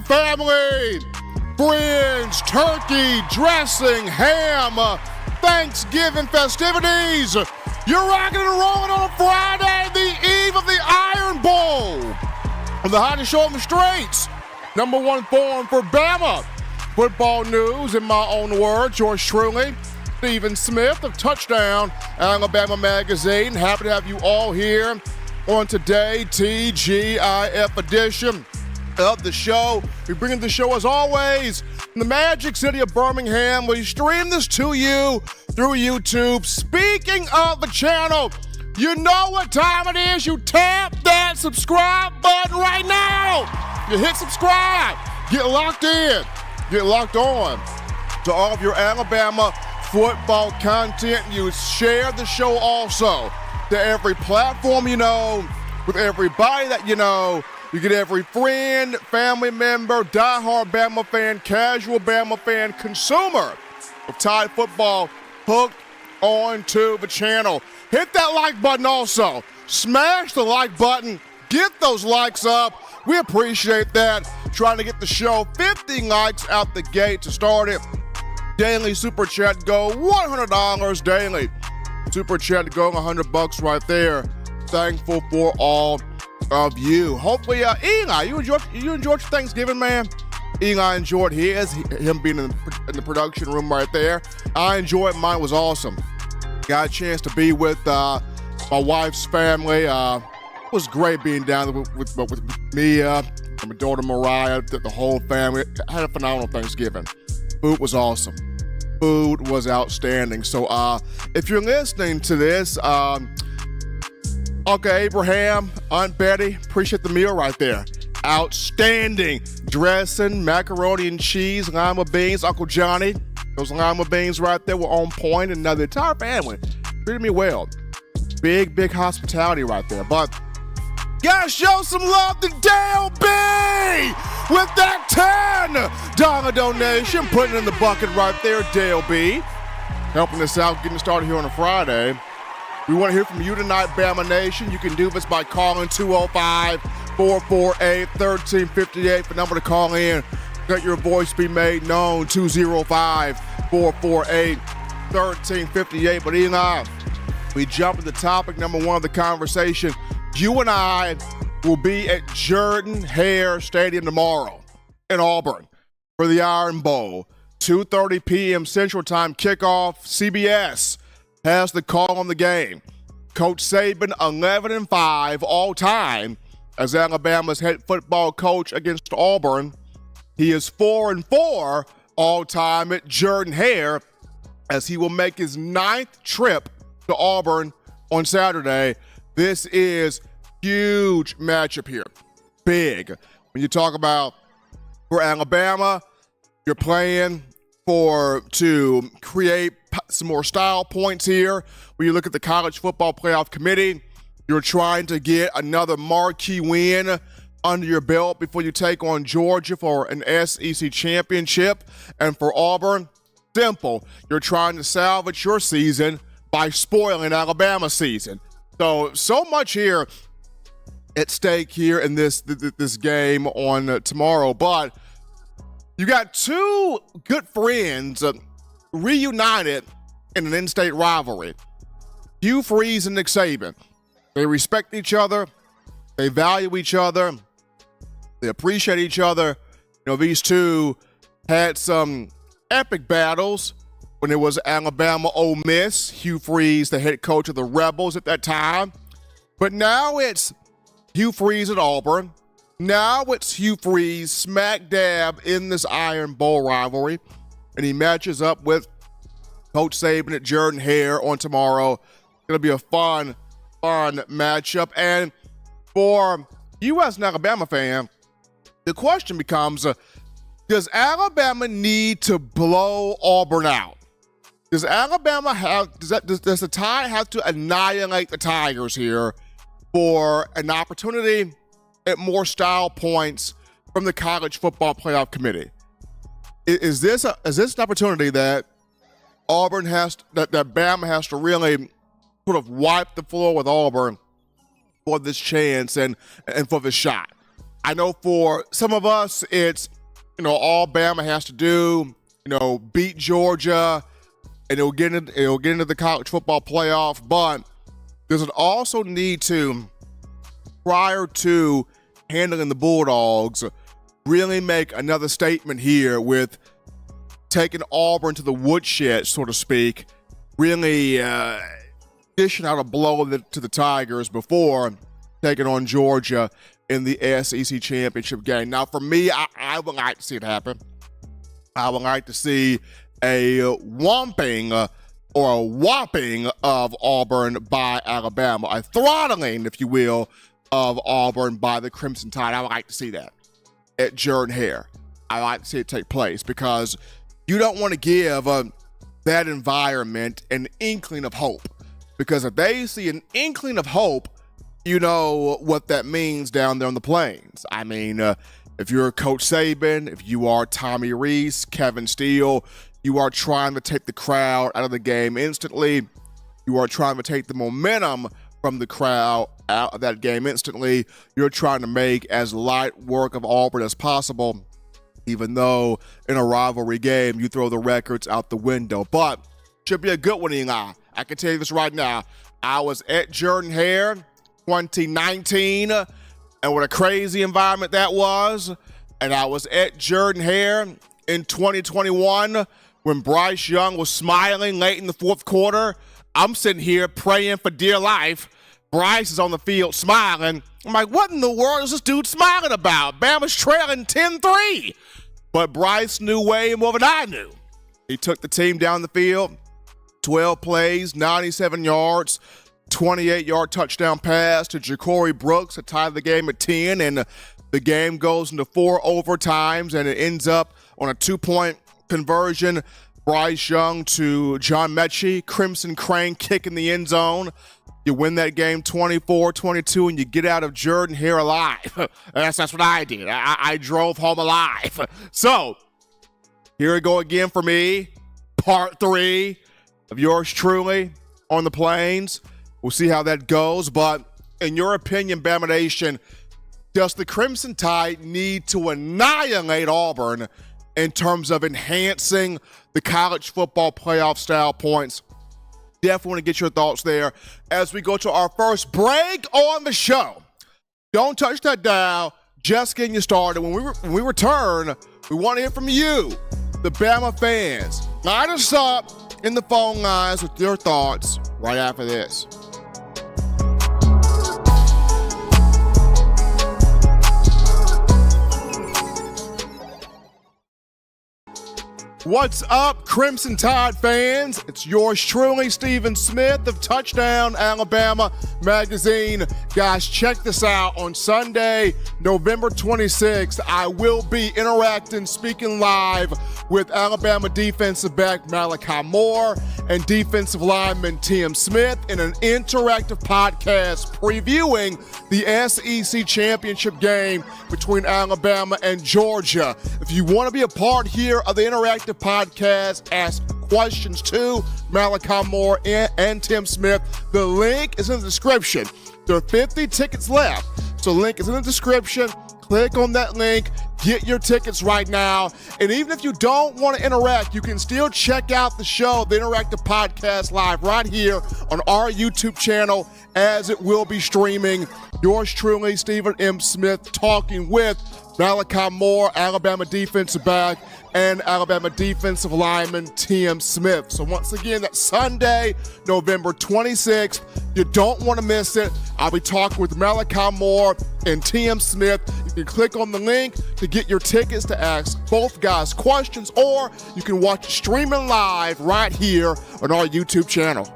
family, friends, turkey, dressing, ham, Thanksgiving festivities. You're rocking and rolling on a Friday, the eve of the Iron Bowl. On the hottest show on the streets, number one forum for Bama football news, in my own words, yours truly, Stephen Smith of Touchdown Alabama Magazine. Happy to have you all here on today, TGIF edition of the show. We bring in the show, as always, from the magic city of Birmingham. We stream this to you through YouTube. Speaking of the channel, you know what time it is. You tap that subscribe button right now. You hit subscribe. Get locked in. Get locked on to all of your Alabama football content. You share the show also to every platform you know, with everybody that you know. You get every friend, family member, diehard Bama fan, casual Bama fan, consumer of Tide football hooked onto the channel. Hit that like button also. Smash the like button. Get those likes up. We appreciate that. Trying to get the show 50 likes out the gate to start it. Daily Super Chat go $100 daily. Super Chat go $100 right there. Thankful for all of you. Hopefully, Eli, you enjoyed your Thanksgiving, man. Eli enjoyed his, him being in the production room right there. I enjoyed mine. Was awesome. Got a chance to be with my wife's family. It was great being down there with Mia, my daughter Mariah, the whole family. I had a phenomenal Thanksgiving. Food was awesome. Food was outstanding. So if you're listening to this, Uncle Abraham, Aunt Betty, appreciate the meal right there. Outstanding. Dressing, macaroni and cheese, lima beans. Uncle Johnny, those lima beans right there were on point. And the entire family treated me well. Big hospitality right there. But gotta show some love to Dale B with that $10 donation. Putting it in the bucket right there, Dale B. Helping us out, getting started here on a Friday. We want to hear from you tonight, Bama Nation. You can do this by calling 205-448-1358. The number to call in. Let your voice be made known, 205-448-1358. But Eli, we jump to the topic number one of the conversation. You and I will be at Jordan-Hare Stadium tomorrow in Auburn for the Iron Bowl. 2:30 p.m. Central Time kickoff. CBS has the call on the game. Coach Saban, 11-5 all-time as Alabama's head football coach against Auburn. He is 4-4 all-time at Jordan-Hare as he will make his 9th trip to Auburn on Saturday. This is huge matchup here. Big. When you talk about for Alabama, you're playing to create some more style points here. When you look at the College Football Playoff Committee, you're trying to get another marquee win under your belt before you take on Georgia for an SEC championship. And for Auburn, simple. You're trying to salvage your season by spoiling Alabama's season. So much here at stake here in this game on tomorrow. But you got two good friends reunited in an in-state rivalry. Hugh Freeze and Nick Saban. They respect each other. They value each other. They appreciate each other. You know, these two had some epic battles when it was Alabama Ole Miss. Hugh Freeze, the head coach of the Rebels at that time. But now it's Hugh Freeze at Auburn. Now it's Hugh Freeze smack dab in this Iron Bowl rivalry. And he matches up with Coach Saban at Jordan-Hare on tomorrow. It's going to be a fun matchup. And for you as an Alabama fan, the question becomes, does Alabama need to blow Auburn out? Does the Tide have to annihilate the Tigers here for an opportunity at more style points from the College Football Playoff Committee? Is this an opportunity that Bama has to really sort of wipe the floor with Auburn for this chance and for this shot? I know for some of us, it's all Bama has to do, beat Georgia, and it'll get into the college football playoff. But does it also need to, prior to handling the Bulldogs, really make another statement here with taking Auburn to the woodshed, so to speak, really dishing out a blow to the Tigers before taking on Georgia in the SEC championship game? Now, for me, I would like to see it happen. I would like to see a whomping of Auburn by Alabama, a throttling, if you will, of Auburn by the Crimson Tide. I would like to see that at Jordan-Hare. I like to see it take place because you don't want to give that environment an inkling of hope. Because if they see an inkling of hope, you know what that means down there on the plains. I mean, if you're Coach Saban, if you are Tommy Rees, Kevin Steele, you are trying to take the crowd out of the game instantly. You are trying to take the momentum from the crowd out of that game instantly. You're trying to make as light work of Auburn as possible, even though in a rivalry game, you throw the records out the window. But should be a good one, Eli. I can tell you this right now. I was at Jordan-Hare 2019, and what a crazy environment that was. And I was at Jordan-Hare in 2021 when Bryce Young was smiling late in the fourth quarter. I'm sitting here praying for dear life. Bryce is on the field smiling. I'm like, what in the world is this dude smiling about? Bama's trailing 10-3. But Bryce knew way more than I knew. He took the team down the field, 12 plays, 97 yards, 28-yard touchdown pass to Ja'Cory Brooks to tie the game at 10, and the game goes into 4 overtimes, and it ends up on a 2-point conversion. Bryce Young to John Mechie, Crimson Crane kick in the end zone. You win that game 24-22, and you get out of Jordan-Hare alive. That's what I did. I drove home alive. So, here we go again for me. Part 3 of yours truly on the plains. We'll see how that goes. But in your opinion, Bama Nation, does the Crimson Tide need to annihilate Auburn in terms of enhancing the college football playoff style points? Definitely want to get your thoughts there as we go to our first break on the show. Don't touch that dial. Just getting you started. When we return, we want to hear from you, the Bama fans. Line us up in the phone lines with your thoughts right after this. What's up, Crimson Tide fans? It's yours truly, Stephen Smith of Touchdown Alabama Magazine. Guys, check this out. On Sunday, November 26th, I will be interacting, speaking live with Alabama defensive back Malachi Moore and defensive lineman Tim Smith in an interactive podcast previewing the SEC championship game between Alabama and Georgia. If you want to be a part here of the interactive podcast, ask questions to Malachi Moore and Tim Smith. The link is in the description. There are 50 tickets left, so the link is in the description. Click on that link, get your tickets right now. And even if you don't want to interact, you can still check out the show, the interactive podcast, live right here on our YouTube channel as it will be streaming. Yours truly, Stephen M. Smith, talking with Malachi Moore, Alabama defensive back, and Alabama defensive lineman Tim Smith. So once again, that's Sunday, November 26th. You don't want to miss it. I'll be talking with Malachi Moore and Tim Smith. You can click on the link to get your tickets to ask both guys questions, or you can watch it streaming live right here on our YouTube channel.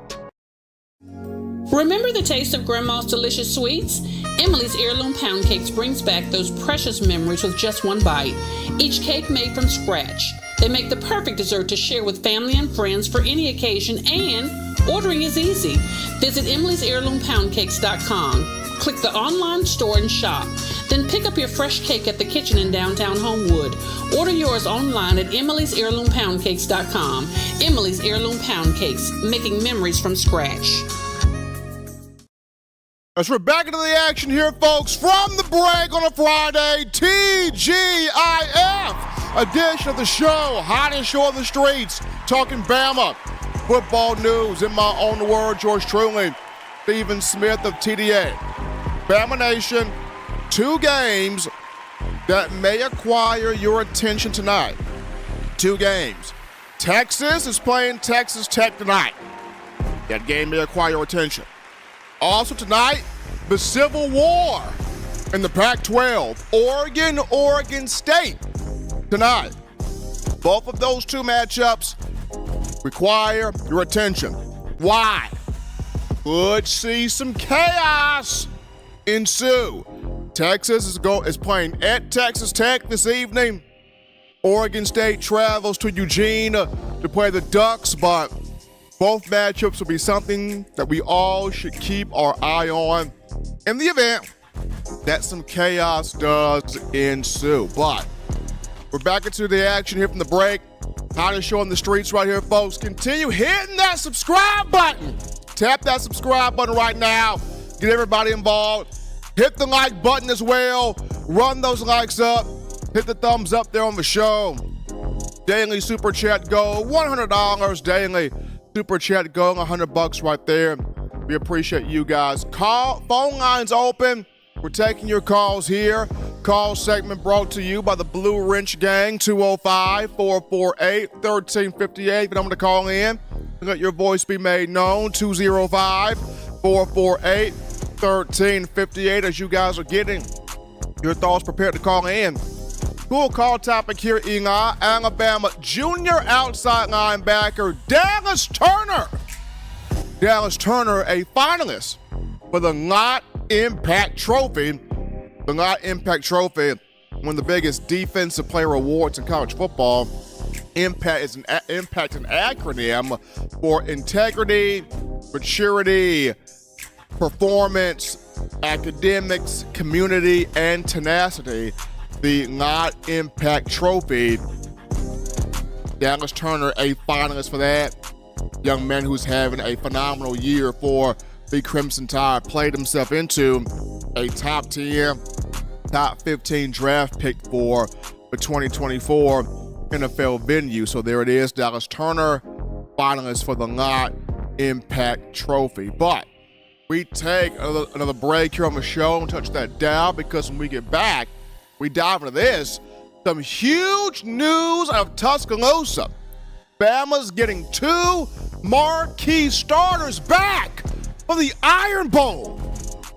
Remember the taste of Grandma's delicious sweets? Emily's Heirloom Pound Cakes brings back those precious memories with just one bite. Each cake made from scratch. They make the perfect dessert to share with family and friends for any occasion, and ordering is easy. Visit emily'sheirloompoundcakes.com. Click the online store and shop. Then pick up your fresh cake at the kitchen in downtown Homewood. Order yours online at emily'sheirloompoundcakes.com. Emily's Heirloom Pound Cakes, making memories from scratch. As we're back into the action here, folks, from the break on a Friday, TGIF. edition of the show, hottest show on the streets, talking Bama football news. In my own word, George truly, Stephen Smith of TDA. Bama Nation, 2 games that may acquire your attention tonight. 2 games. Texas is playing Texas Tech tonight. That game may acquire your attention. Also tonight, the Civil War in the Pac-12. Oregon State tonight. Both of those 2 matchups require your attention. Why? Could see some chaos ensue. Texas is playing at Texas Tech this evening. Oregon State travels to Eugene to play the Ducks, but both matchups will be something that we all should keep our eye on in the event that some chaos does ensue. But we're back into the action here from the break. Hottest show on the streets right here, folks. Continue hitting that subscribe button. Tap that subscribe button right now. Get everybody involved. Hit the like button as well. Run those likes up. Hit the thumbs up there on the show. Daily super chat goal, $100 daily. Super chat goal, $100 right there. We appreciate you guys. Phone lines open. We're taking your calls here. Call segment brought to you by the Blue Wrench Gang, 205-448-1358. The number to call in. Let your voice be made known, 205-448-1358. As you guys are getting your thoughts prepared to call in. Cool call topic here, Eli. Alabama junior outside linebacker Dallas Turner. Dallas Turner, a finalist for the Not Impact Trophy. The Not Impact Trophy, one of the biggest defensive player awards in college football. Impact is an acronym for integrity, maturity, performance, academics, community, and tenacity. The Not Impact Trophy. Dallas Turner, a finalist for that. Young man who's having a phenomenal year for the Crimson Tide, played himself into a top 10, top 15 draft pick for the 2024 NFL venue. So there it is, Dallas Turner, finalist for the Not Impact Trophy. But we take another break here on the show and touch that down, because when we get back, we dive into this. Some huge news out of Tuscaloosa. Bama's getting 2 marquee starters back for the Iron Bowl.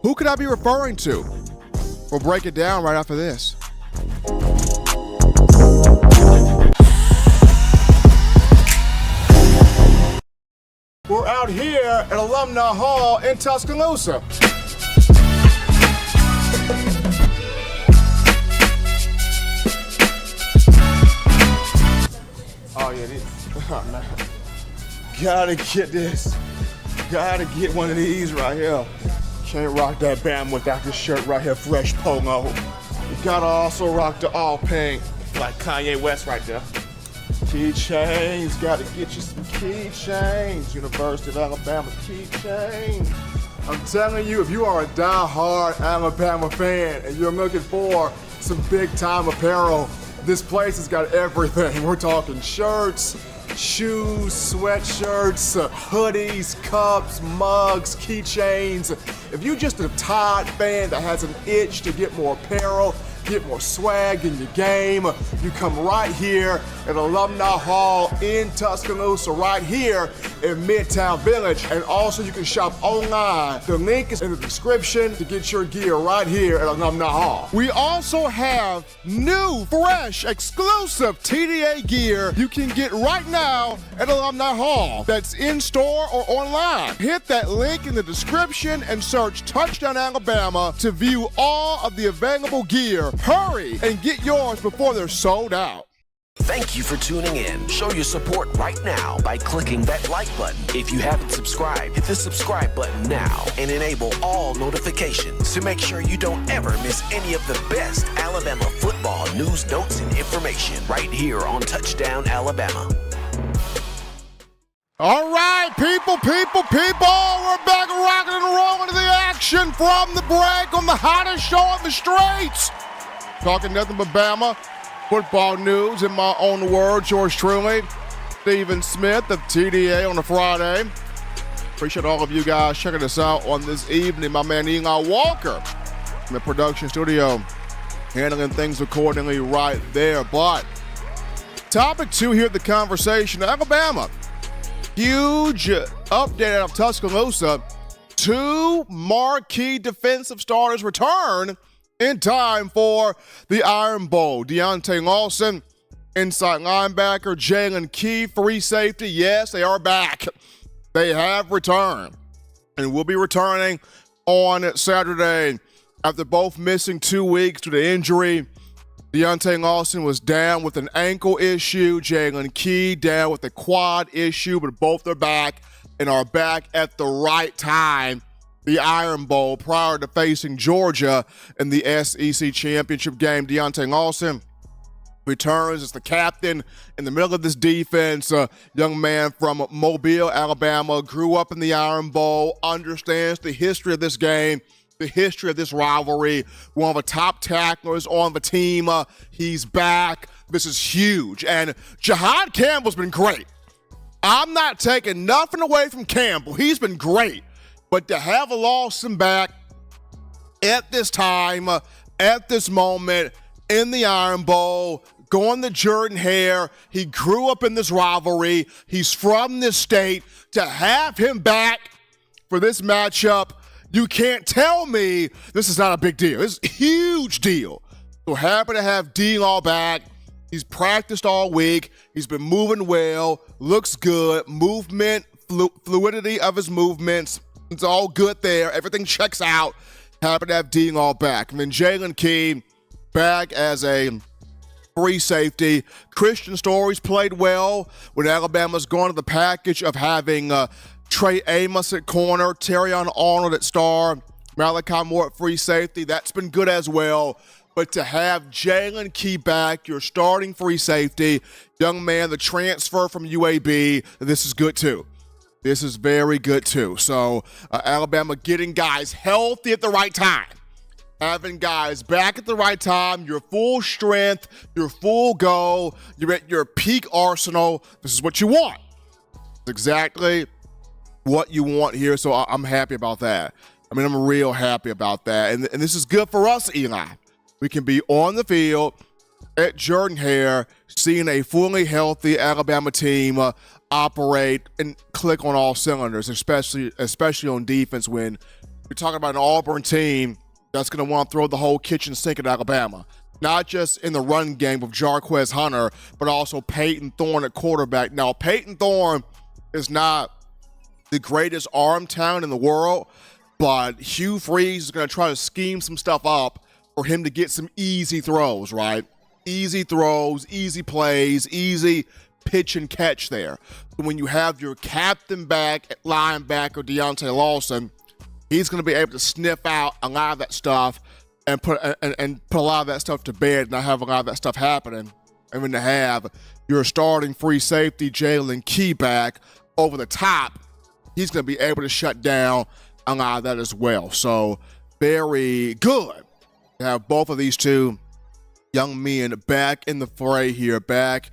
Who could I be referring to? We'll break it down right after this. We're out here at Alumni Hall in Tuscaloosa. Oh yeah, this. Oh, no. Gotta get this. Gotta get one of these right here. Can't rock that Bama without this shirt right here, fresh polo. You gotta also rock the all pink, like Kanye West right there. Keychains, gotta get you some keychains. University of Alabama keychains. I'm telling you, if you are a die-hard Alabama fan and you're looking for some big-time apparel, this place has got everything. We're talking shirts, shoes, sweatshirts, hoodies, cups, mugs, keychains. If you're just a Tide fan that has an itch to get more apparel, get more swag in your game, you come right here at Alumni Hall in Tuscaloosa, right here in Midtown Village. And also you can shop online. The link is in the description to get your gear right here at Alumni Hall. We also have new, fresh, exclusive TDA gear you can get right now at Alumni Hall. That's in store or online. Hit that link in the description and search Touchdown Alabama to view all of the available gear. Hurry and get yours before they're sold out. Thank you for tuning in. Show your support right now by clicking that like button. If you haven't subscribed, hit the subscribe button now and enable all notifications to make sure you don't ever miss any of the best Alabama football news, notes, and information right here on Touchdown Alabama. All right, people, we're back rocking and rolling to the action from the break on the hottest show on the streets. Talking nothing but Bama. Football news in my own words, yours truly, Stephen Smith of TDA on a Friday. Appreciate all of you guys checking us out on this evening. My man Eli Walker in the production studio handling things accordingly right there. But topic 2 here at the conversation, Alabama. Huge update out of Tuscaloosa. 2 marquee defensive starters return in time for the Iron Bowl. Deontay Lawson, inside linebacker, Jalen Key, free safety. Yes, they are back. They have returned and will be returning on Saturday after both missing 2 weeks due to injury. Deontay Lawson was down with an ankle issue. Jalen Key down with a quad issue, but both are back and are back at the right time. The Iron Bowl prior to facing Georgia in the SEC championship game. Deontay Lawson returns as the captain in the middle of this defense. Young man from Mobile, Alabama, grew up in the Iron Bowl, understands the history of this game, the history of this rivalry. One of the top tacklers on the team. He's back. This is huge. And Jahad Campbell's been great. I'm not taking nothing away from Campbell. He's been great. But to have a Lawson back at this time, at this moment, in the Iron Bowl, going to Jordan-Hare, he grew up in this rivalry. He's from this state. To have him back for this matchup, you can't tell me this is not a big deal. It's a huge deal. So happy to have D-Law back. He's practiced all week. He's been moving well, looks good. Movement, fluidity of his movements. It's all good there. Everything checks out. Happy to have D-Law back. And then Jalen Key back as a free safety. Christian Story's played well when Alabama's gone to the package of having Trey Amos at corner, Terrion Arnold at star, Malachi Moore at free safety. That's been good as well. But to have Jalen Key back, your starting free safety, young man, the transfer from UAB, this is good too. This is very good too. So Alabama getting guys healthy at the right time. Having guys back at the right time, your full strength, your full go, you're at your peak arsenal. This is what you want. It's exactly what you want here, so I'm happy about that. I mean, I'm real happy about that. And this is good for us, Eli. We can be on the field at Jordan-Hare, seeing a fully healthy Alabama team operate and click on all cylinders, especially on defense when you're talking about an Auburn team that's going to want to throw the whole kitchen sink at Alabama. Not just in the run game with Jarquez Hunter, but also Peyton Thorne at quarterback. Now, Peyton Thorne is not the greatest arm talent in the world, but Hugh Freeze is going to try to scheme some stuff up for him to get some easy throws, right? Easy throws, easy plays, easy pitch and catch there. So when you have your captain back at linebacker, Deontay Lawson, he's going to be able to sniff out a lot of that stuff and put a lot of that stuff to bed and not have a lot of that stuff happening. And then to have your starting free safety, Jalen Key, back over the top, he's going to be able to shut down a lot of that as well. So very good to have both of these two young men back in the fray here, back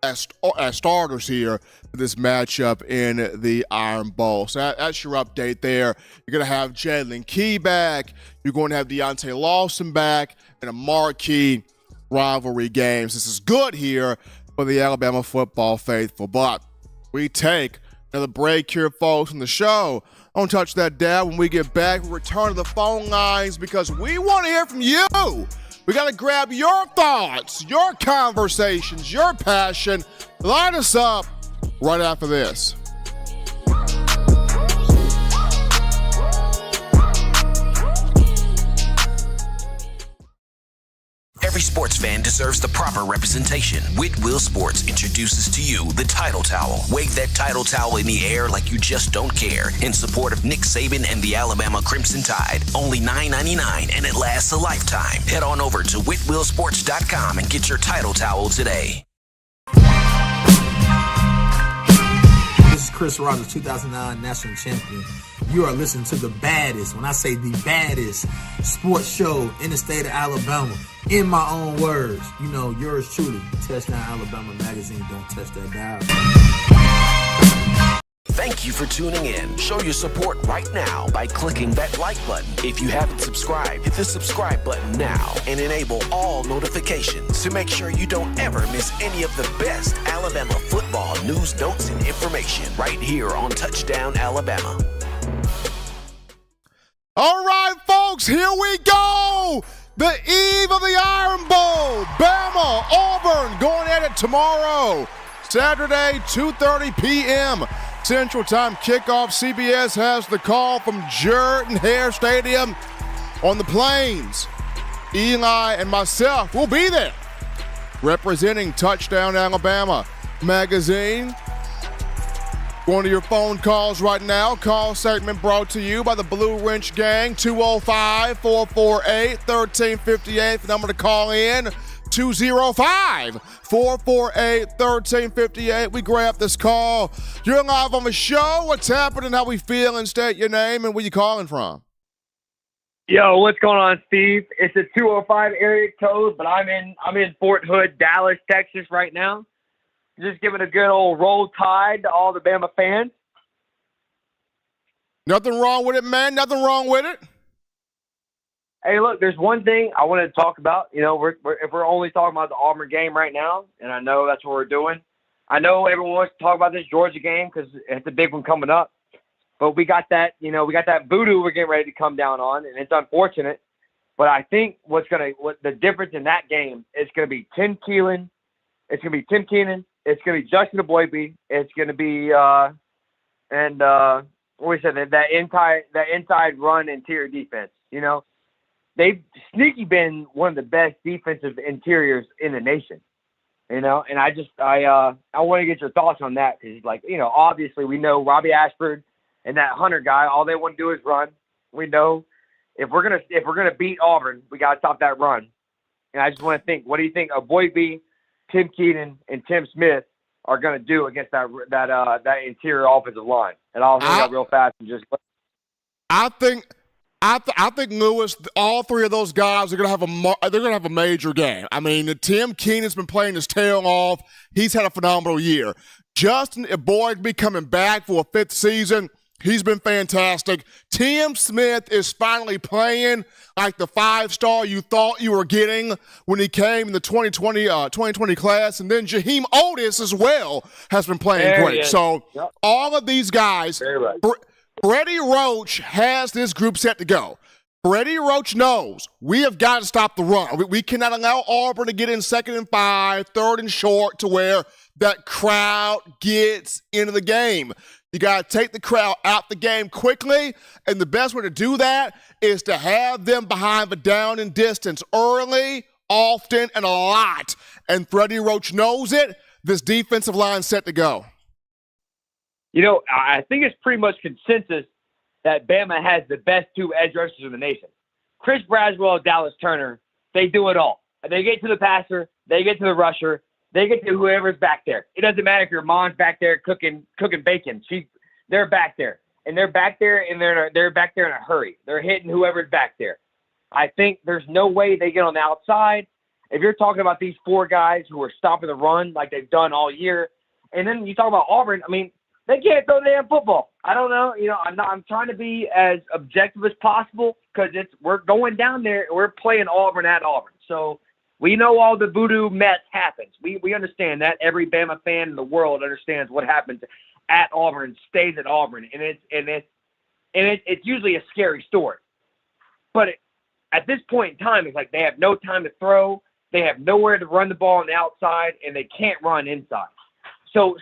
as starters here for this matchup in the Iron Bowl. So that's your update there. You're going to have Jalen Key back. You're going to have Deontay Lawson back in a marquee rivalry games. This is good here for the Alabama football faithful. But we take another break here, folks, in the show. Don't touch that dial. When we get back, we return to the phone lines because we want to hear from you. We got to grab your thoughts, your conversations, your passion. Line us up right after this. Every sports fan deserves the proper representation. Whitwell Sports introduces to you the Title Towel. Wave that Title Towel in the air like you just don't care in support of Nick Saban and the Alabama Crimson Tide. Only $9.99 and it lasts a lifetime. Head on over to whitwellsports.com and get your Title Towel today. This is Chris Rogers, 2009 national champion. You are listening to the baddest, when I say the baddest, sports show in the state of Alabama. In my own words, yours truly, Touchdown Alabama Magazine. Don't touch that dial. Thank you for tuning in. Show your support right now by clicking that like button. If you haven't subscribed, hit the subscribe button now and enable all notifications to make sure you don't ever miss any of the best Alabama football news, notes, and information right here on Touchdown Alabama. All right, folks, here we go. The eve of the Iron Bowl. Bama, Auburn going at it tomorrow, Saturday, 2:30 p.m. Central Time kickoff. CBS has the call from Jordan-Hare Stadium on the Plains. Eli and myself will be there representing Touchdown Alabama Magazine. Going to your phone calls right now. Call segment brought to you by the Blue Wrench Gang, 205-448-1358. The number to call in, 205-448-1358. We grab this call. You're live on the show. What's happening? How we feeling? State your name and where you calling from. Yo, what's going on, Steve? It's a 205 area code, but I'm in Fort Hood, Dallas, Texas right now. Just giving a good old roll tide to all the Bama fans. Nothing wrong with it, man. Nothing wrong with it. Hey, look, there's one thing I wanted to talk about. If we're only talking about the Auburn game right now, and I know that's what we're doing. I know everyone wants to talk about this Georgia game because it's a big one coming up. But we got that voodoo we're getting ready to come down on, and it's unfortunate. But I think what the difference in that game is going to be Tim Keenan. It's going to be Tim Keenan. It's going to be Justin Aboybe. It's going to be that inside run interior defense. They've sneaky been one of the best defensive interiors in the nation. And I want to get your thoughts on that because obviously we know Robbie Ashford and that Hunter guy. All they want to do is run. We know if we're gonna beat Auburn, we got to stop that run. And I just want to think, what do you think Aboybe, Tim Keenan, and Tim Smith are going to do against that interior offensive line? And I'll hang up real fast and just. I think Lewis, all three of those guys are going to have a major game. I mean, Tim Keenan's been playing his tail off. He's had a phenomenal year. Justin Aboybe coming back for a fifth season. He's been fantastic. Tim Smith is finally playing like the five-star you thought you were getting when he came in the 2020 class. And then Jaheim Otis as well has been playing great. So all of these guys, Freddie Roach has this group set to go. Freddie Roach knows we have got to stop the run. We cannot allow Auburn to get in 2nd and 5, 3rd and short to where that crowd gets into the game. You got to take the crowd out the game quickly, and the best way to do that is to have them behind the down and distance early, often, and a lot. And Freddie Roach knows it. This defensive line set to go. I think it's pretty much consensus that Bama has the best two edge rushers in the nation. Chris Braswell, Dallas Turner, they do it all. They get to the passer, they get to the rusher, they get to whoever's back there. It doesn't matter if your mom's back there cooking bacon. They're back there, and they're back there, and they're back there in a hurry. They're hitting whoever's back there. I think there's no way they get on the outside. If you're talking about these four guys who are stopping the run like they've done all year, and then you talk about Auburn, I mean, they can't throw the damn football. I don't know. I'm trying to be as objective as possible because we're going down there and we're playing Auburn at Auburn. So we know all the voodoo mess happens. We understand that. Every Bama fan in the world understands what happens at Auburn, stays at Auburn, and it's usually a scary story. But at this point in time, it's like they have no time to throw, they have nowhere to run the ball on the outside, and they can't run inside. So,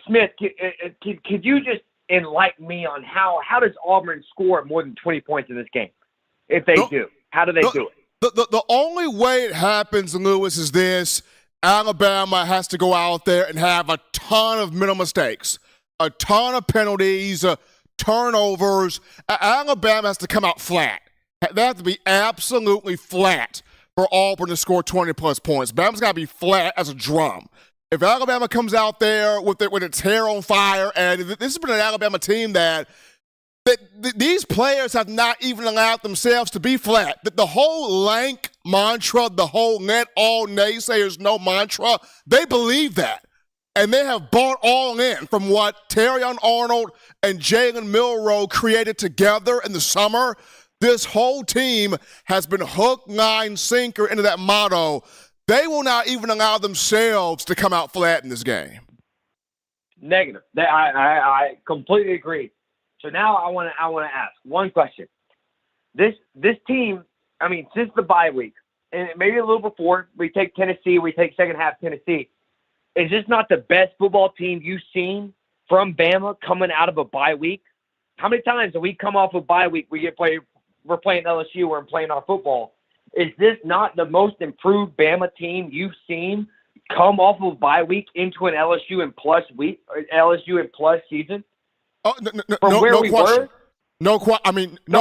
Smith, could you just enlighten me on how does Auburn score more than 20 points in this game? If they do, how do they do it? The only way it happens, Lewis, is this. Alabama has to go out there and have a ton of mental mistakes, a ton of penalties, turnovers. Alabama has to come out flat. They have to be absolutely flat for Auburn to score 20-plus points. Bama's got to be flat as a drum. If Alabama comes out there with its hair on fire, and this has been an Alabama team that these players have not even allowed themselves to be flat. The whole Lank mantra, the whole let all naysayers know mantra, they believe that. And they have bought all in from what Terrion Arnold and Jalen Milroe created together in the summer. This whole team has been hook, line, sinker into that motto. They will not even allow themselves to come out flat in this game. Negative. I completely agree. So now I want to ask one question. This team, I mean, since the bye week, and maybe a little before, we take Tennessee, we take second half Tennessee. Is this not the best football team you've seen from Bama coming out of a bye week? How many times have we come off a bye week, we're playing LSU, we're playing our football? Is this not the most improved Bama team you've seen come off of a bye week into an LSU and plus season? Oh, no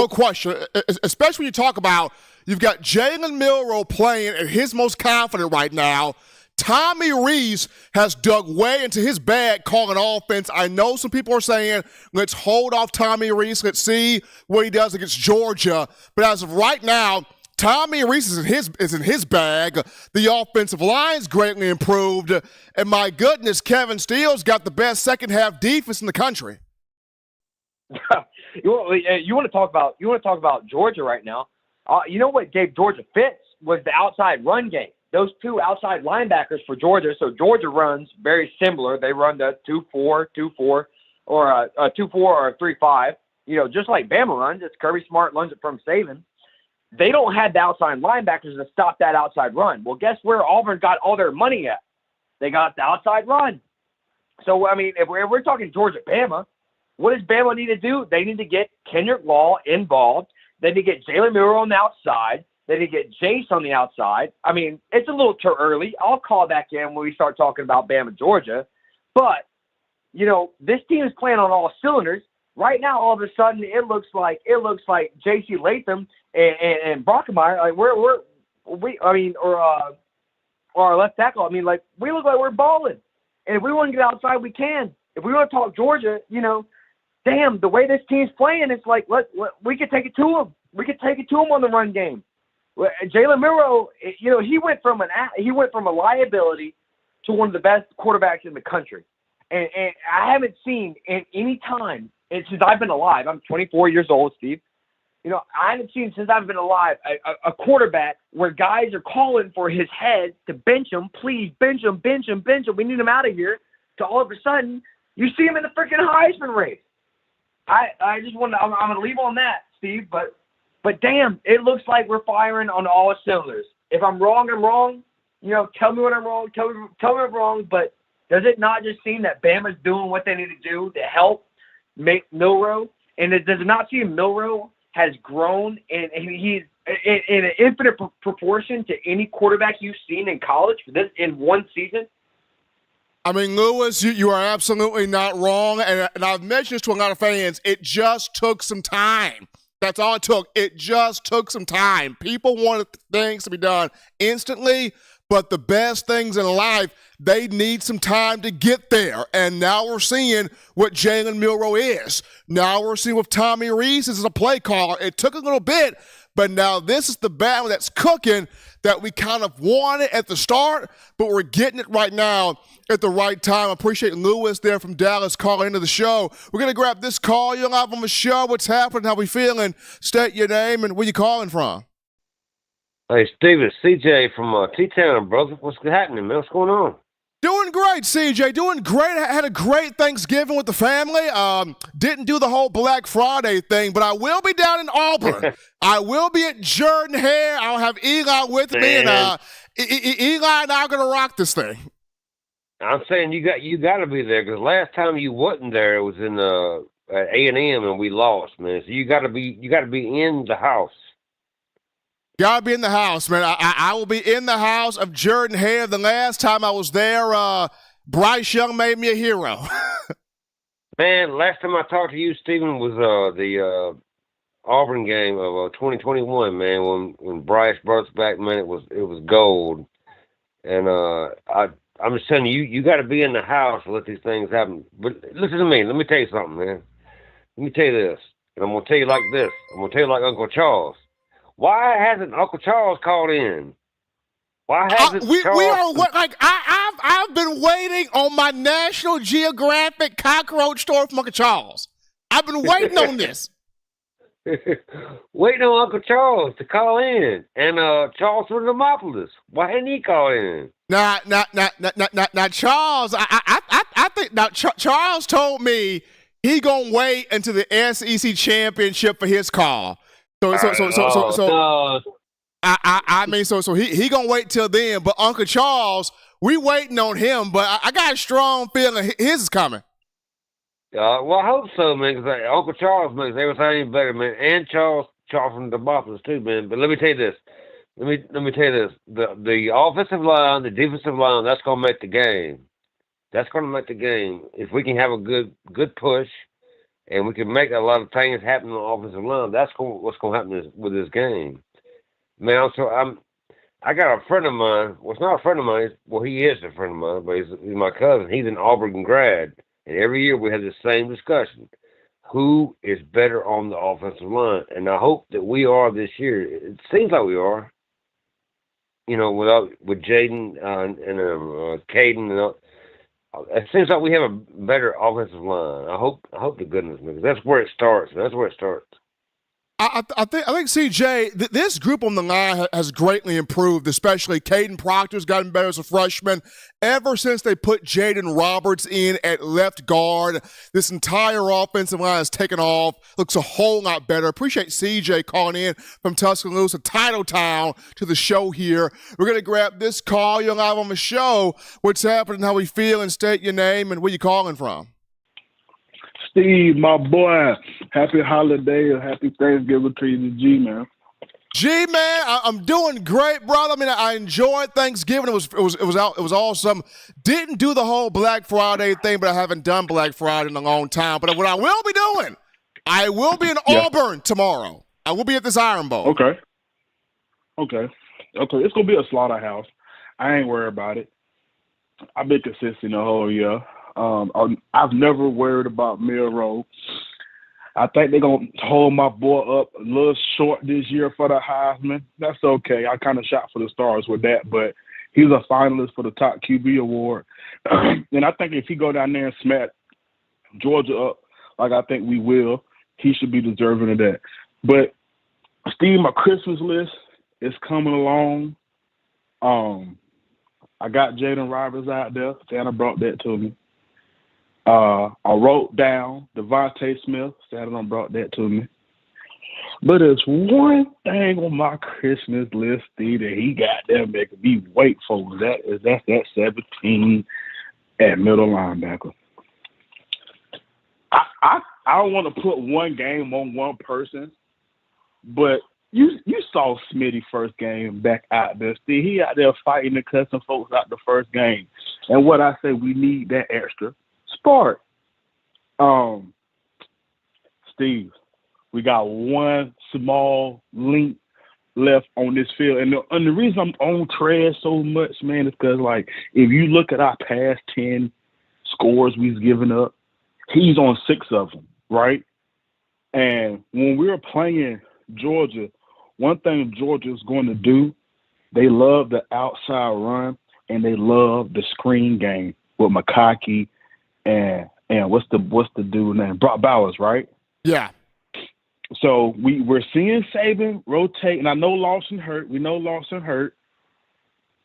question. Especially when you talk about you've got Jalen Milroe playing at his most confident right now. Tommy Rees has dug way into his bag calling offense. I know some people are saying, let's hold off Tommy Rees. Let's see what he does against Georgia. But as of right now, Tommy Rees is in his bag. The offensive line's greatly improved. And my goodness, Kevin Steele's got the best second half defense in the country. You want to talk about Georgia right now? You know what gave Georgia fits was the outside run game. Those two outside linebackers for Georgia. So Georgia runs very similar. They run the 2-4, 2-4, or a 2-4 or a 3-5. You know, just like Bama runs. It's Kirby Smart runs it from Saban. They don't have the outside linebackers to stop that outside run. Well, guess where Auburn got all their money at? They got the outside run. So, I mean, if we're talking Georgia-Bama, what does Bama need to do? They need to get Kendrick Law involved. They need to get Jalen Milroe on the outside. They need to get Jace on the outside. I mean, it's a little too early. I'll call back in when we start talking about Bama-Georgia. But, you know, this team is playing on all cylinders. Right now, all of a sudden, it looks like J.C. Latham and Brockemeyer, like or our left tackle. I mean, like, we look like we're balling. And if we want to get outside, we can. If we want to talk Georgia, you know, damn, the way this team's playing, it's like we could take it to them. We could take it to them on the run game. Jalen Milroe, you know, he went from a liability to one of the best quarterbacks in the country, and I haven't seen in any time since I've been alive. I'm 24 years old, Steve. You know, I haven't seen since I've been alive a quarterback where guys are calling for his head to bench him. Please bench him. We need him out of here. To all of a sudden, you see him in the freaking Heisman race. I just want to. I'm going to leave on that, Steve. But damn, it looks like we're firing on all cylinders. If I'm wrong, I'm wrong. You know, tell me when I'm wrong. Tell me I'm wrong. But does it not just seem that Bama's doing what they need to do to help make Milroe? And does it not seem Milroe has grown and he's in an infinite proportion to any quarterback you've seen in college for this in one season? I mean, Lewis, you are absolutely not wrong. And I've mentioned this to a lot of fans. It just took some time. That's all it took. It just took some time. People wanted things to be done instantly, but the best things in life, they need some time to get there. And now we're seeing what Jalen Milroe is. Now we're seeing what Tommy Rees is as a play caller. It took a little bit, but now this is the battle that's cooking that we kind of wanted at the start, but we're getting it right now at the right time. I appreciate Lewis there from Dallas calling into the show. We're going to grab this call. You're live on the show. What's happening? How we feeling? State your name and where you calling from. Hey, Steve, it's CJ from T-Town, brother. What's happening, man? What's going on? Doing great, CJ. Doing great. I had a great Thanksgiving with the family. Didn't do the whole Black Friday thing, but I will be down in Auburn. I will be at Jordan-Hare. I'll have Eli with me, and Eli and I are going to rock this thing. I'm saying you got to be there because last time you wasn't there, it was in at A&M and we lost, man. So you got to be in the house. Gotta be in the house, man. I will be in the house of Jordan-Hare. The last time I was there, Bryce Young made me a hero. Man, last time I talked to you, Stephen, was the Auburn game of 2021, man. When Bryce brought us back, man, it was gold. And I'm just telling you, you got to be in the house to let these things happen. But listen to me. Let me tell you something, man. Let me tell you this, and I'm gonna tell you like this. I'm gonna tell you like Uncle Charles. Why hasn't Uncle Charles called in? Why hasn't Charles? I've been waiting on my National Geographic cockroach story from Uncle Charles. I've been waiting on this. Waiting on Uncle Charles to call in, and Charles from Demopolis. Why hadn't he called in? Now, Charles. I think now Charles told me he gonna wait until the SEC championship for his call. So I mean, so he gonna wait till then. But Uncle Charles, we waiting on him. But I got a strong feeling his is coming. Well, I hope so, man. Because Uncle Charles makes everything better, man. And Charles from Demopolis too, man. But let me tell you this. Let me tell you this. The offensive line, the defensive line, that's gonna make the game. That's gonna make the game. If we can have a good push, and we can make a lot of things happen on the offensive line, that's what's gonna happen with this game. Man, I got a friend of mine. Well, it's not a friend of mine. Well, he is a friend of mine, but he's my cousin. He's an Auburn grad. And every year we have the same discussion. Who is better on the offensive line? And I hope that we are this year. It seems like we are. You know, with Jaden and Caden and all. It seems like we have a better offensive line. I hope to goodness, because that's where it starts. That's where it starts. I think CJ, this group on the line has greatly improved, especially Caden Proctor's gotten better as a freshman. Ever since they put Jaden Roberts in at left guard, this entire offensive line has taken off, looks a whole lot better. Appreciate CJ calling in from Tuscaloosa, Title Town, to the show here. We're going to grab this call. You're live on the show. What's happening, how we feel, and state your name and where you calling from. Steve, my boy, happy holiday or happy Thanksgiving to you, G, man. G, man, I'm doing great, brother. I mean, I enjoyed Thanksgiving. It was awesome. Didn't do the whole Black Friday thing, but I haven't done Black Friday in a long time. But what I will be doing, I will be in Auburn tomorrow. I will be at this Iron Bowl. Okay. It's gonna be a slaughterhouse. I ain't worried about it. I've been consistent the whole year. I've never worried about Milroe. I think they're going to hold my boy up a little short this year for the Heisman. That's okay. I kind of shot for the stars with that, but he's a finalist for the top QB award. And I think if he go down there and smack Georgia up, like I think we will, he should be deserving of that. But, Steve, my Christmas list is coming along. I got Jaden Roberts out there. Santa brought that to me. I wrote down Devontae Smith. Saturn brought that to me. But there's one thing on my Christmas list, Steve, that he got there making me wait for. That's that 17 at middle linebacker. I don't want to put one game on one person, but you saw Smitty first game back out there. Steve, he out there fighting and cussing folks out the first game. And what I say, we need that extra spark. Steve, we got one small link left on this field. And the reason I'm on Trash so much, man, is because, like, if you look at our past 10 scores we've given up, he's on 6 of them, right? And when we were playing Georgia, one thing Georgia's going to do, they love the outside run and they love the screen game with McConkey and what's the dude name? Brock Bowers, right? Yeah. So we're seeing Saban rotate, and I know Lawson hurt. We know Lawson hurt.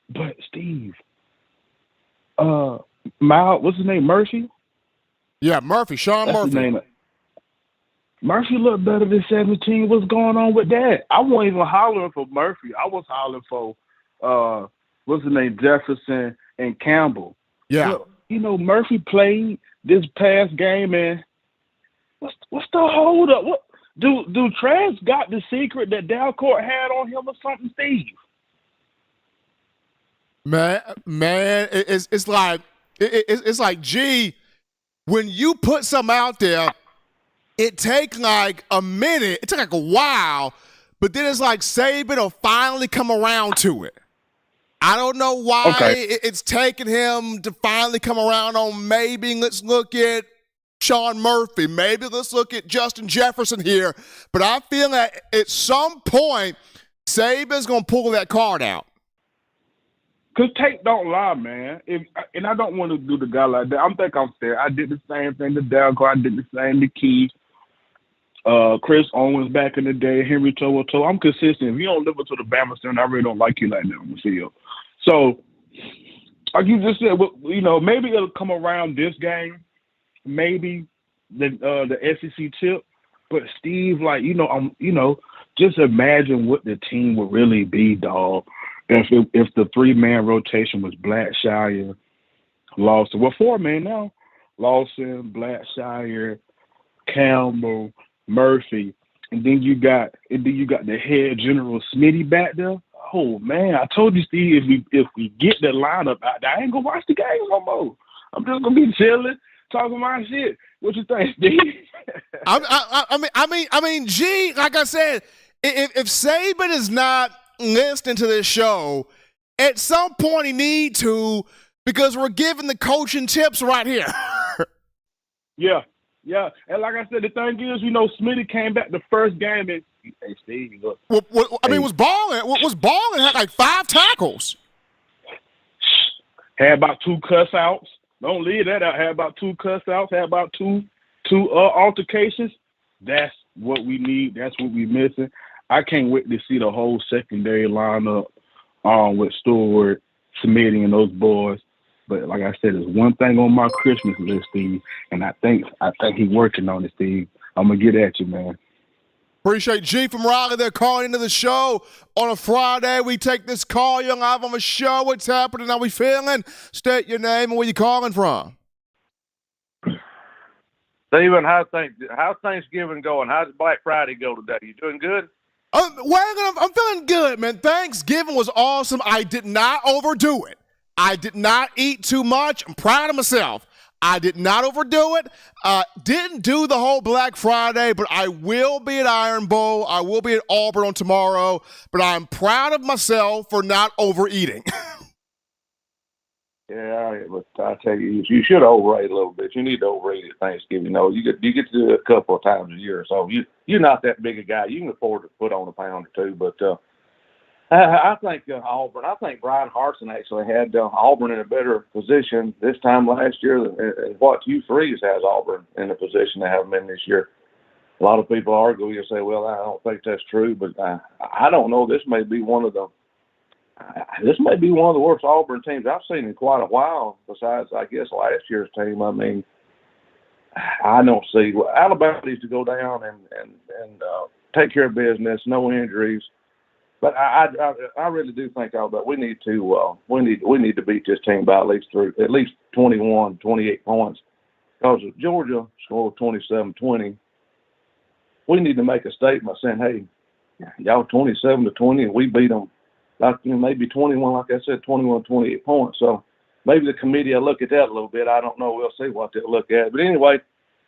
But Steve, what's his name? Murphy? Yeah, Murphy. Sean That's Murphy. His name. Murphy looked better than 17. What's going on with that? I wasn't even hollering for Murphy. I was hollering for what's his name? Jefferson and Campbell. Yeah. But, Murphy played this past game, and what's the hold up? What do Trash got the secret that Dalcourt had on him or something, Steve? Man, it's like, gee, when you put something out there, it takes like a minute, it takes like a while, but then it's like Saban will finally come around to it. I don't know why Okay. it's taken him to finally come around on maybe let's look at Sean Murphy. Maybe let's look at Justin Jefferson here. But I feel that at some point, Saban's going to pull that card out. Because tape don't lie, man. And I don't want to do the guy like that. I'm fair. I did the same thing to Delco. I did the same to Keith. Chris Owens back in the day, Henry To'o. I'm consistent. If you don't live up to the Bama standard, I really don't like you like that on the field. So, like you just said, maybe it'll come around this game, maybe the SEC tip. But Steve, just imagine what the team would really be, dog. If the 3-man rotation was Blackshire, Lawson, 4-man now, Lawson, Blackshire, Campbell, Murphy, and then you got the head general Smitty back there. Oh man, I told you, Steve, if we get the lineup out there, I ain't gonna watch the game no more. I'm just gonna be chilling, talking my shit. What you think, Steve? I mean, G, like I said, if Saban is not listening to this show, at some point he need to, because we're giving the coaching tips right here. Yeah, and like I said, the thing is, Smitty came back the first game and, hey, Steve, look. Was balling, had like 5 tackles. Had about 2 cuss-outs. Don't leave that out. Had about 2 cuss-outs. Had about two altercations. That's what we need. That's what we're missing. I can't wait to see the whole secondary lineup with Stewart, Smitty, and those boys. But like I said, there's one thing on my Christmas list, Steve, and I think he's working on it, Steve. I'm gonna get at you, man. Appreciate G from Raleigh there calling into the show on a Friday. We take this call, Young Live on the show. What's happening? How we feeling? State your name and where you calling from. Steven, how's Thanksgiving going? How's Black Friday go today? You doing good? I'm feeling good, man. Thanksgiving was awesome. I did not overdo it. I did not eat too much. I'm proud of myself. I did not overdo it. Didn't do the whole Black Friday, but I will be at Iron Bowl. I will be at Auburn on tomorrow. But I'm proud of myself for not overeating. Yeah, but I tell you, you should overeat a little bit. You need to overeat at Thanksgiving. You get to do it a couple of times a year, so you're not that big a guy. You can afford to put on a pound or two. But I think Auburn. I think Brian Hartson actually had Auburn in a better position this time last year than what Hugh Freeze has Auburn in a position to have them in this year. A lot of people argue and say, "Well, I don't think that's true," but I don't know. This may be one of the worst Auburn teams I've seen in quite a while, besides, I guess, last year's team. I mean, I don't see – Alabama needs to go down and take care of business, no injuries. But I really do think, Alabama, we need to beat this team by at least 21, 28 points. Because if Georgia scored 27-20, we need to make a statement saying, hey, y'all 27-20, and we beat them. Maybe 21, like I said, 21, 28 points. So maybe the committee will look at that a little bit. I don't know. We'll see what they'll look at. But anyway,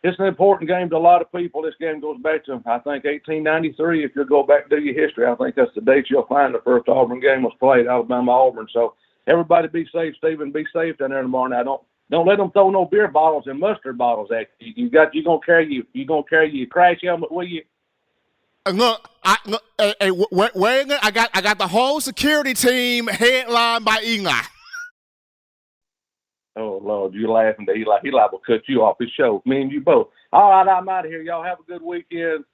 it's an important game to a lot of people. This game goes back to, I think, 1893. If you go back to your history, I think that's the date you'll find the first Auburn game was played, Alabama-Auburn. So everybody be safe, Stephen. Be safe down there tomorrow night. Don't let them throw no beer bottles and mustard bottles at you. You gonna carry your crash helmet with you? Look, wait, I got the whole security team headlined by Eli. Oh Lord, you laughing to Eli? He liable to cut you off his show. Me and you both. All right, I'm out of here. Y'all have a good weekend.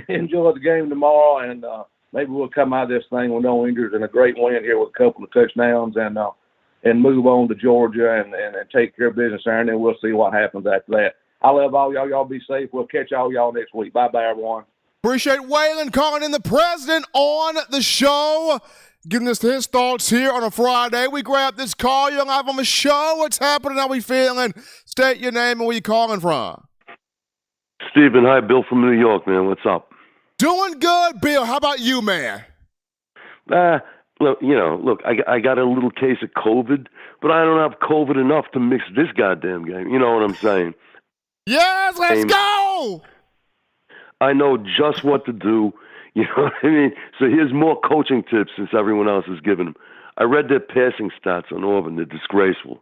Enjoy the game tomorrow, and maybe we'll come out of this thing with no injuries and a great win here with a couple of touchdowns, and move on to Georgia and take care of business there, and then we'll see what happens after that. I love all y'all. Y'all be safe. We'll catch all y'all next week. Bye, everyone. Appreciate Waylon calling in the president on the show, giving us his thoughts here on a Friday. We grab this call. Young Live on the show. What's happening? How we feeling? State your name and where you calling from. Stephen, hi. Bill from New York, man. What's up? Doing good, Bill. How about you, man? Look, I got a little case of COVID, but I don't have COVID enough to mix this goddamn game. You know what I'm saying? Yes, let's go! I know just what to do. You know what I mean? So here's more coaching tips since everyone else is giving them. I read their passing stats on Auburn. They're disgraceful.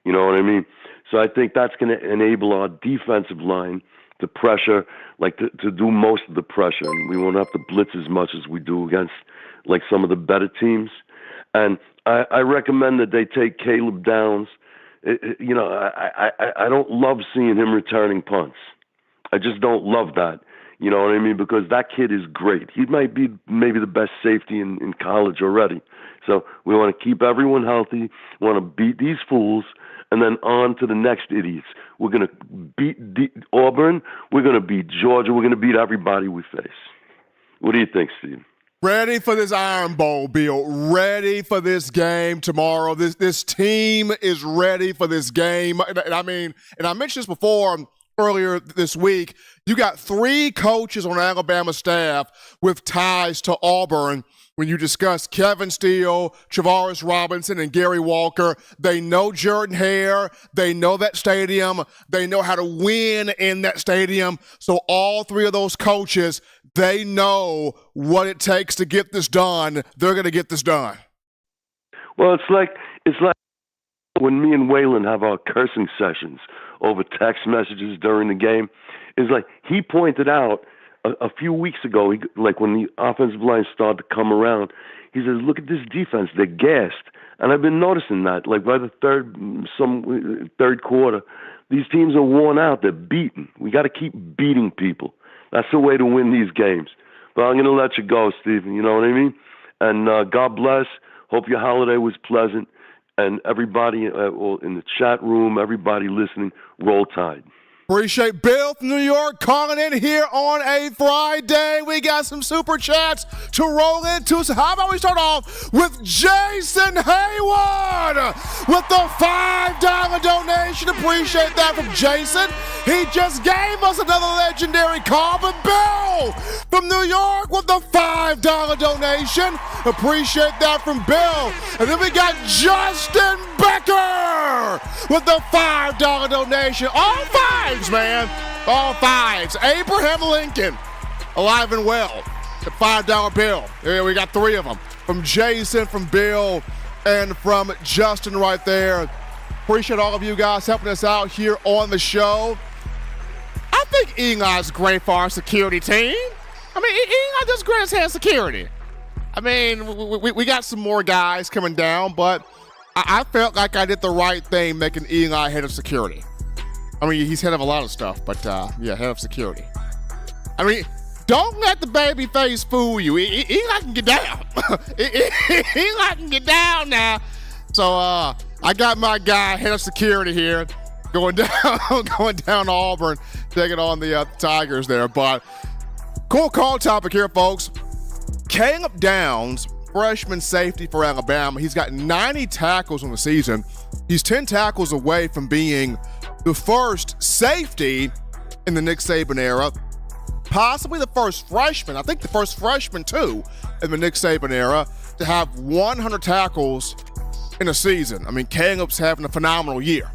You know what I mean? So I think that's going to enable our defensive line to pressure, like to do most of the pressure, and we won't have to blitz as much as we do against like some of the better teams. And I recommend that they take Caleb Downs. You know, I don't love seeing him returning punts. I just don't love that. You know what I mean? Because that kid is great. He might be maybe the best safety in college already. So we want to keep everyone healthy. We want to beat these fools, and then on to the next idiots. We're going to beat Auburn. We're going to beat Georgia. We're going to beat everybody we face. What do you think, Steve? Ready for this Iron Bowl, Bill. Ready for this game tomorrow. This team is ready for this game. And I mentioned this before earlier this week. You got 3 coaches on Alabama staff with ties to Auburn. When you discuss Kevin Steele, Travaris Robinson, and Gary Walker, they know Jordan Hare. They know that stadium. They know how to win in that stadium. So all 3 of those coaches, they know what it takes to get this done. They're going to get this done. Well, it's like when me and Waylon have our cursing sessions over text messages during the game. It's like he pointed out a few weeks ago, like when the offensive line started to come around, he says, look at this defense, they're gassed. And I've been noticing that, like by the third quarter, these teams are worn out, they're beaten. We got to keep beating people. That's the way to win these games. But I'm going to let you go, Stephen, you know what I mean? And God bless, hope your holiday was pleasant, and everybody in the chat room, everybody listening, roll Tide. Appreciate Bill from New York calling in here on a Friday. We got some super chats to roll into. So how about we start off with Jason Hayward with the $5 donation. Appreciate that from Jason. He just gave us another legendary call. But Bill from New York with the $5 donation. Appreciate that from Bill. And then we got Justin Becker with the $5 donation. All 5s, man. All 5s. Abraham Lincoln, alive and well. The $5 bill. Here we got 3 of them. From Jason, from Bill, and from Justin right there. Appreciate all of you guys helping us out here on the show. I think Eli's great for our security team. I mean, Eli does great as head security. I mean, we got some more guys coming down, but I felt like I did the right thing making Eli head of security. I mean, he's head of a lot of stuff, but head of security. I mean, don't let the baby face fool you. Eli can get down. Eli can get down now. So I got my guy, head of security here, going down to Auburn, taking on the Tigers there. But cool call topic here, folks. Caleb Downs, freshman safety for Alabama. He's got 90 tackles on the season. He's 10 tackles away from being the first safety in the Nick Saban era, possibly the first freshman, I think the first freshman too, in the Nick Saban era, to have 100 tackles in a season. I mean, Caleb's having a phenomenal year.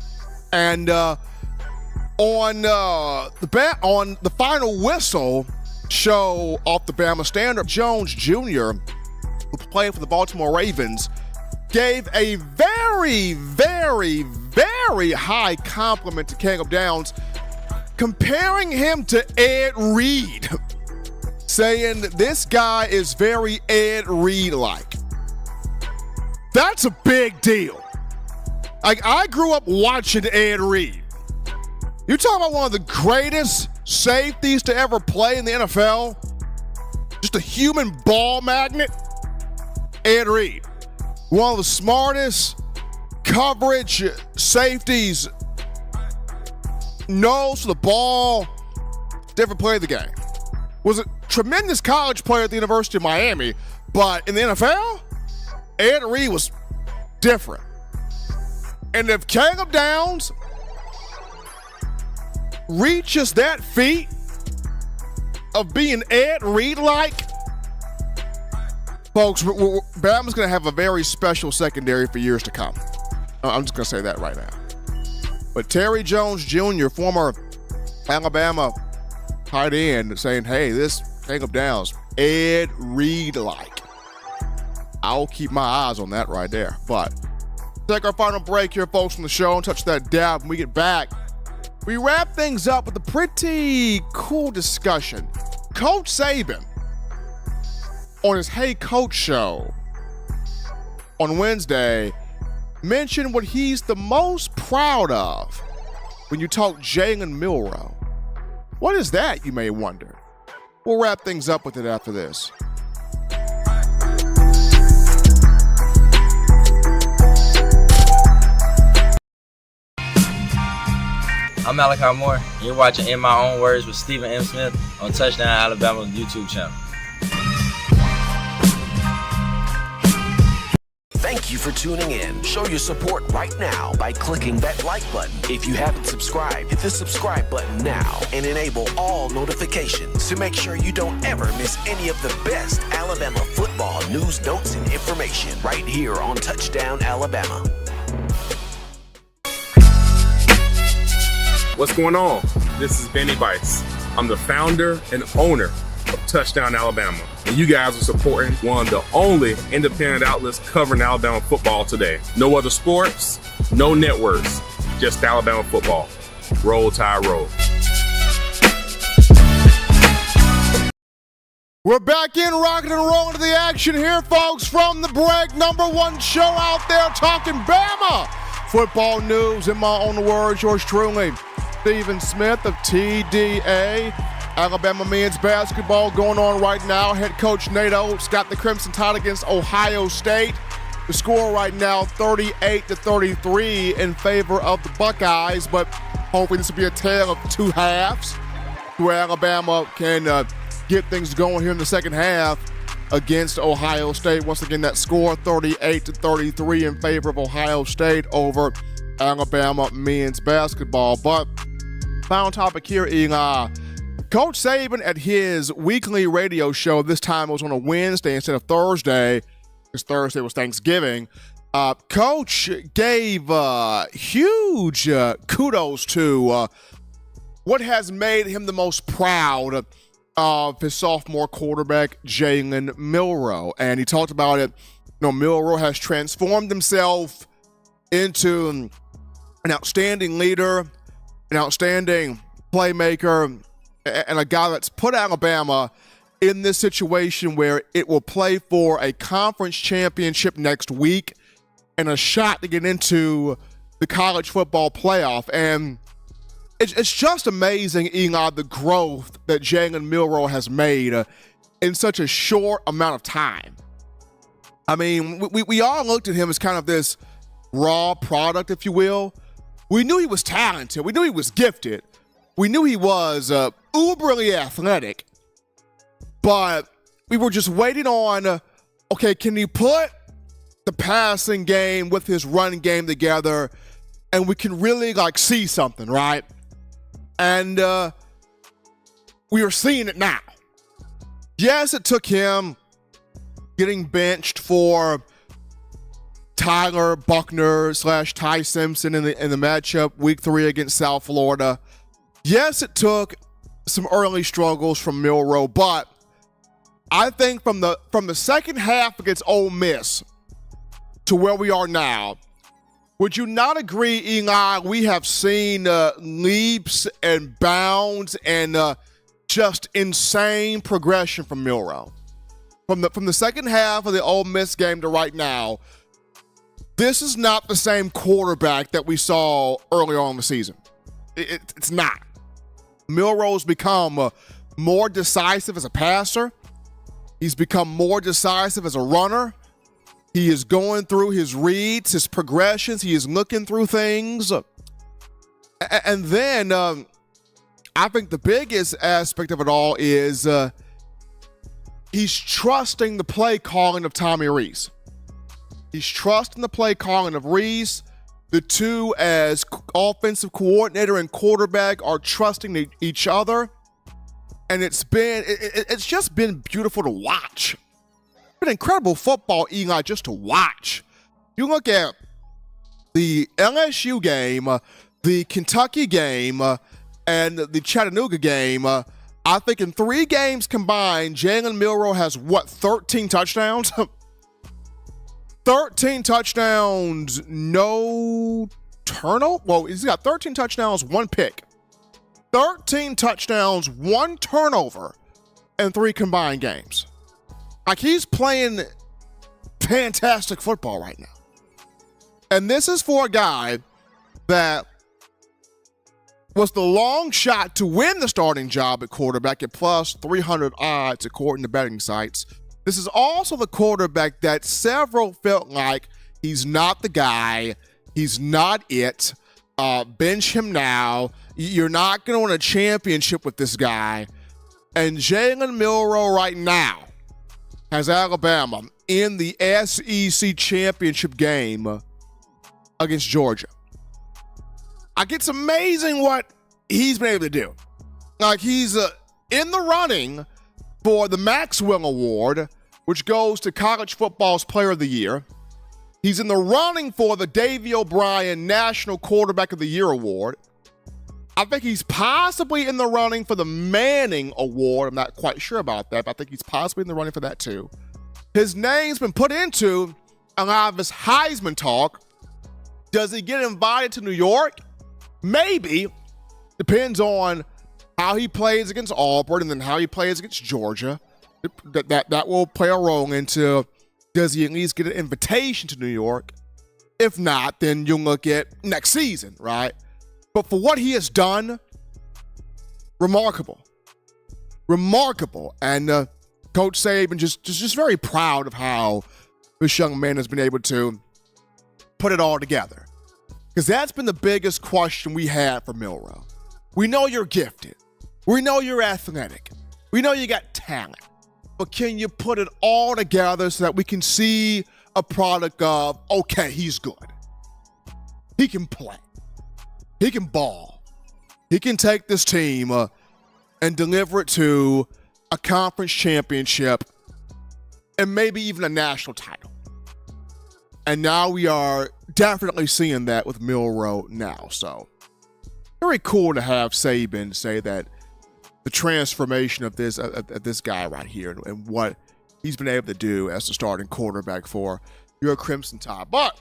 And on the final whistle show off the Bama Standard, Jones Jr., who played for the Baltimore Ravens, gave a very, very, very high compliment to Caleb Downs, comparing him to Ed Reed, saying this guy is very Ed Reed-like. That's a big deal. Like, I grew up watching Ed Reed. You're talking about one of the greatest safeties to ever play in the NFL? Just a human ball magnet? Ed Reed. One of the smartest coverage safeties, knows the ball, never played the game. Was a tremendous college player at the University of Miami, but in the NFL, Ed Reed was different. And if Caleb Downs reaches that feat of being Ed Reed-like, folks, Bama's going to have a very special secondary for years to come. I'm just going to say that right now. But Terry Jones Jr., former Alabama tight end, saying, hey, this Caleb Downs, Ed Reed-like. I'll keep my eyes on that right there. But take our final break here, folks, from the show, and touch that dab. When we get back, we wrap things up with a pretty cool discussion. Coach Saban, on his Hey Coach show on Wednesday, mentioned what he's the most proud of when you talk Jalen Milroe. What is that, you may wonder? We'll wrap things up with it after this. I'm Malachi Moore, and you're watching In My Own Words with Stephen M. Smith on Touchdown Alabama YouTube channel. Thank you for tuning in. Show your support right now by clicking that like button. If you haven't subscribed, hit the subscribe button now and enable all notifications to make sure you don't ever miss any of the best Alabama football news, notes, and information right here on Touchdown Alabama. What's going on? This is Benny Bites. I'm the founder and owner of Touchdown Alabama, and you guys are supporting one of the only independent outlets covering Alabama football today. No other sports, no networks, just Alabama football. Roll Tide Roll. We're back in, rocking and rolling to the action here, folks, from the break. Number one show out there talking Bama football news. In my own words, yours truly, Stephen Smith of TDA. Alabama men's basketball going on right now. Head coach Nate Oates got the Crimson Tide against Ohio State. The score right now, 38-33 in favor of the Buckeyes, but hopefully this will be a tale of two halves where Alabama can get things going here in the second half against Ohio State. Once again, that score, 38-33 in favor of Ohio State over Alabama men's basketball. But final topic here, Coach Saban at his weekly radio show, this time it was on a Wednesday instead of Thursday, because Thursday was Thanksgiving. Coach gave huge kudos to what has made him the most proud of his sophomore quarterback, Jalen Milroe. And he talked about it. Milroe has transformed himself into an outstanding leader, an outstanding playmaker, and a guy that's put Alabama in this situation where it will play for a conference championship next week and a shot to get into the college football playoff. And it's just amazing, Eli, the growth that Jalen Milroe has made in such a short amount of time. I mean, we all looked at him as kind of this raw product, if you will. We knew he was talented. We knew he was gifted. We knew he was uberly athletic, but we were just waiting on, okay, can he put the passing game with his run game together and we can really see something, right? And we are seeing it now. Yes, it took him getting benched for Tyler Buckner / Ty Simpson in the matchup week 3 against South Florida. Yes, it took some early struggles from Milroe, but I think from the second half against Ole Miss to where we are now, would you not agree, Eli, we have seen leaps and bounds and just insane progression from Milroe? From the second half of the Ole Miss game to right now, this is not the same quarterback that we saw earlier on in the season. It's not. Milroe's become more decisive as a passer. He's become more decisive as a runner. He is going through his reads, his progressions. He is looking through things. And then I think the biggest aspect of it all is he's trusting the play calling of Tommy Rees. He's trusting the play calling of Rees. The two, as offensive coordinator and quarterback, are trusting each other. And it's just been beautiful to watch. It's been incredible football, Eli, just to watch. You look at the LSU game, the Kentucky game, and the Chattanooga game. I think in 3 games combined, Jalen Milroe has, 13 touchdowns? 13 touchdowns, no turnover. Well, he's got 13 touchdowns, 1 pick. 13 touchdowns, 1 turnover, and 3 combined games. Like, he's playing fantastic football right now. And this is for a guy that was the long shot to win the starting job at quarterback at plus 300 odds according to betting sites. This is also the quarterback that several felt like he's not the guy, he's not it, bench him now, you're not going to win a championship with this guy. And Jalen Milroe right now has Alabama in the SEC championship game against Georgia. Like, it's amazing what he's been able to do. Like, he's in the running for the Maxwell Award, which goes to college football's Player of the Year. He's in the running for the Davey O'Brien National Quarterback of the Year Award. I think he's possibly in the running for the Manning Award. I'm not quite sure about that, but I think he's possibly in the running for that too. His name's been put into a lot of his Heisman talk. Does he get invited to New York? Maybe. Depends on how he plays against Auburn and then how he plays against Georgia. That will play a role into, does he at least get an invitation to New York? If not, then you'll look at next season, right? But for what he has done, remarkable. Remarkable. And Coach Saban just very proud of how this young man has been able to put it all together. Because that's been the biggest question we had for Milroe. We know you're gifted. We know you're athletic. We know you got talent. But can you put it all together so that we can see a product of, okay, he's good. He can play. He can ball. He can take this team and deliver it to a conference championship and maybe even a national title. And now we are definitely seeing that with Milroe now. So very cool to have Saban say that the transformation of this guy right here and what he's been able to do as the starting quarterback for your Crimson Tide. But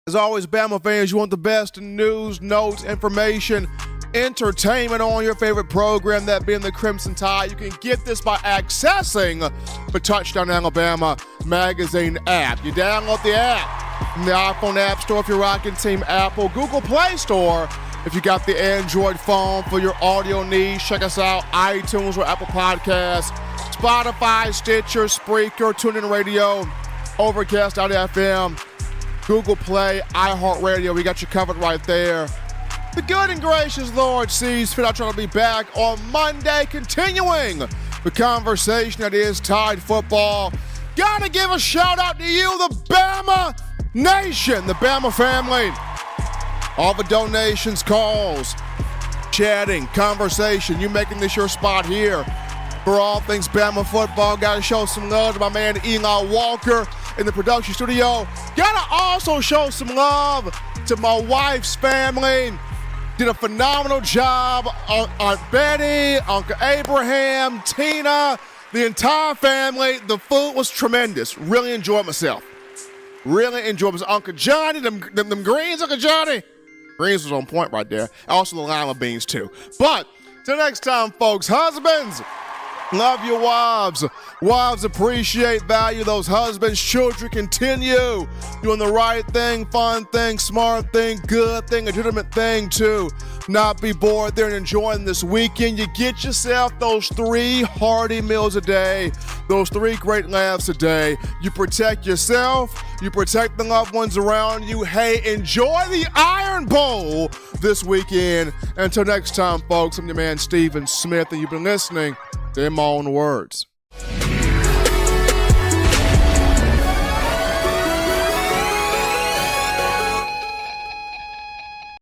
as always, Bama fans, you want the best in news, notes, information, entertainment on your favorite program, that being the Crimson Tide. You can get this by accessing the Touchdown Alabama magazine app. You download the app from the iPhone App Store if you're rocking Team Apple, Google Play Store if you got the Android phone for your audio needs. Check us out, iTunes or Apple Podcasts, Spotify, Stitcher, Spreaker, TuneIn Radio, Overcast.fm, Google Play, iHeartRadio. We got you covered right there. The good and gracious Lord sees fit. I'm trying to be back on Monday, continuing the conversation that is Tide football. Gotta give a shout out to you, the Bama Nation, the Bama family. All the donations, calls, chatting, conversation, you making this your spot here for all things Bama football. Gotta show some love to my man Eli Walker in the production studio. Gotta also show some love to my wife's family. Did a phenomenal job. Aunt Betty, Uncle Abraham, Tina, the entire family. The food was tremendous. Really enjoyed myself. Really enjoyed myself. Uncle Johnny, them greens, Uncle Johnny. Greens was on point right there. Also the lima beans too. But till next time, folks, husbands, love your wives. Wives appreciate, value those husbands. Children, continue doing the right thing, fun thing, smart thing, good thing, legitimate thing to not be bored there and enjoying this weekend. You get yourself those 3 hearty meals a day, those 3 great laughs a day. You protect yourself. You protect the loved ones around you. Hey, enjoy the Iron Bowl this weekend. Until next time, folks, I'm your man, Stephen Smith, and you've been listening to In My Own Words.